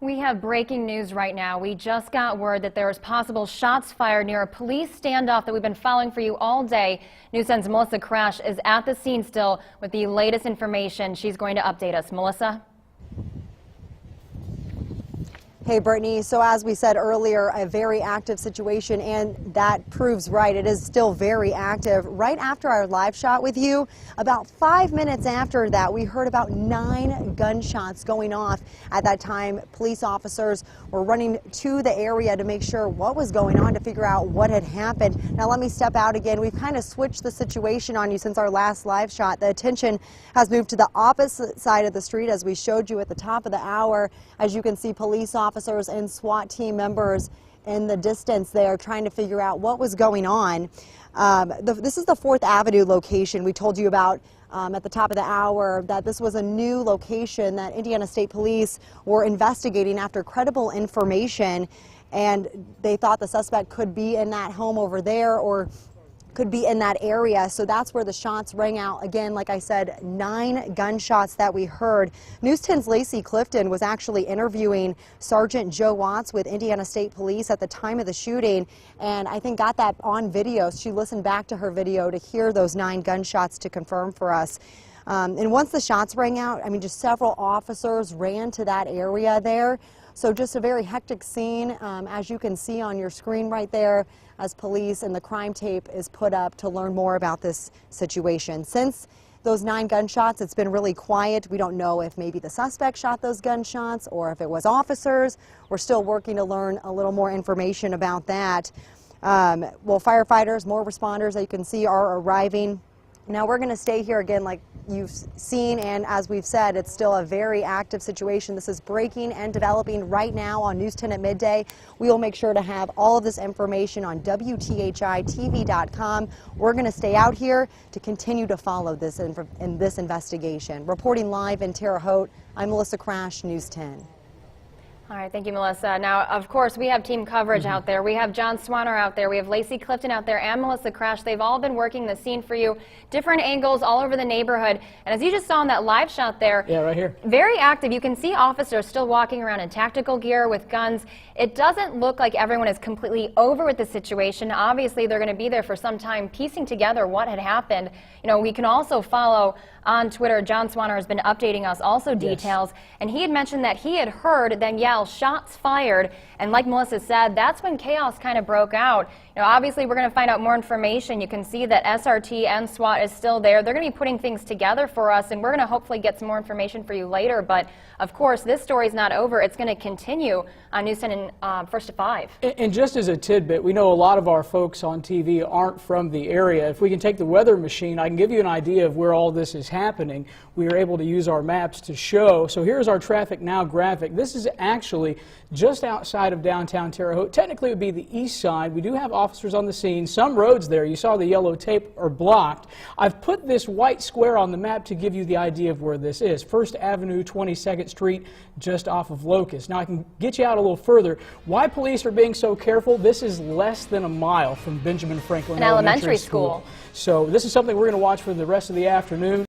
We have breaking news right now. We just got word that there is possible shots fired near a police standoff that we've been following for you all day. News 10's Melissa Crash is at the scene still with the latest information. She's going to update us. Melissa? Hey, Brittany. So as we said earlier, a very active situation, and that proves right. It is still very active. Right after our live shot with you, about 5 minutes after that, we heard about 9 gunshots going off. At that time, police officers were running to the area to make sure what was going on, to figure out what had happened. Now let me step out again. We've kind of switched the situation on you since our last live shot. The attention has moved to the opposite side of the street, as we showed you at the top of the hour. As you can see, police officers and SWAT team members in the distance there trying to figure out what was going on. This is the 4th Avenue location we told you about at the top of the hour, that this was a new location that Indiana State Police were investigating after credible information, and they thought the suspect could be in that home over there or could be in that area. So that's where the shots rang out. Again, like I said, 9 gunshots that we heard. News 10's Lacey Clifton was actually interviewing Sergeant Joe Watts with Indiana State Police at the time of the shooting, and I think got that on video. She listened back to her video to hear those 9 gunshots to confirm for us. And once the shots rang out, I mean, just several officers ran to that area there. So just a very hectic scene, as you can see on your screen right there, as police and the crime tape is put up to learn more about this situation. Since those 9 gunshots, it's been really quiet. We don't know if maybe the suspect shot those gunshots or if it was officers. We're still working to learn a little more information about that. Well, firefighters, more responders that you can see are arriving. Now we're going to stay here again, like you've seen, and as we've said, it's still a very active situation. This is breaking and developing right now on News 10 at midday. We will make sure to have all of this information on WTHI-TV.com. We're going to stay out here to continue to follow this in this investigation. Reporting live in Terre Haute, I'm Melissa Crash, News 10. All right, thank you, Melissa. Now, of course, we have team coverage out there. We have John Swanner out there. We have Lacey Clifton out there and Melissa Crash. They've all been working the scene for you, different angles all over the neighborhood. And as you just saw in that live shot there, yeah, right here, very active. You can see officers still walking around in tactical gear with guns. It doesn't look like everyone is completely over with the situation. Obviously, they're going to be there for some time piecing together what had happened. You know, we can also follow on Twitter. John Swanner has been updating us also details, yes. And he had mentioned that he had heard them yell shots fired, and like Melissa said, that's when chaos kind of broke out. You know, obviously we're going to find out more information. You can see that SRT and SWAT is still there. They're going to be putting things together for us, and we're going to hopefully get some more information for you later. But of course, this story is not over. It's going to continue on News 10 and 1st to 5. And just as a tidbit, we know a lot of our folks on TV aren't from the area. If we can take the weather machine, I can give you an idea of where all this is happening. We are able to use our maps to show. So here's our traffic now graphic. This is actually just outside of downtown Terre Haute. Technically, it would be the east side. We do have officers on the scene. Some roads there, you saw the yellow tape, are blocked. I've put this white square on the map to give you the idea of where this is. 1st Avenue, 22nd Street, just off of Locust. Now, I can get you out a little further. Why police are being so careful? This is less than a mile from Benjamin Franklin Elementary School. So this is something we're going to watch for the rest of the afternoon.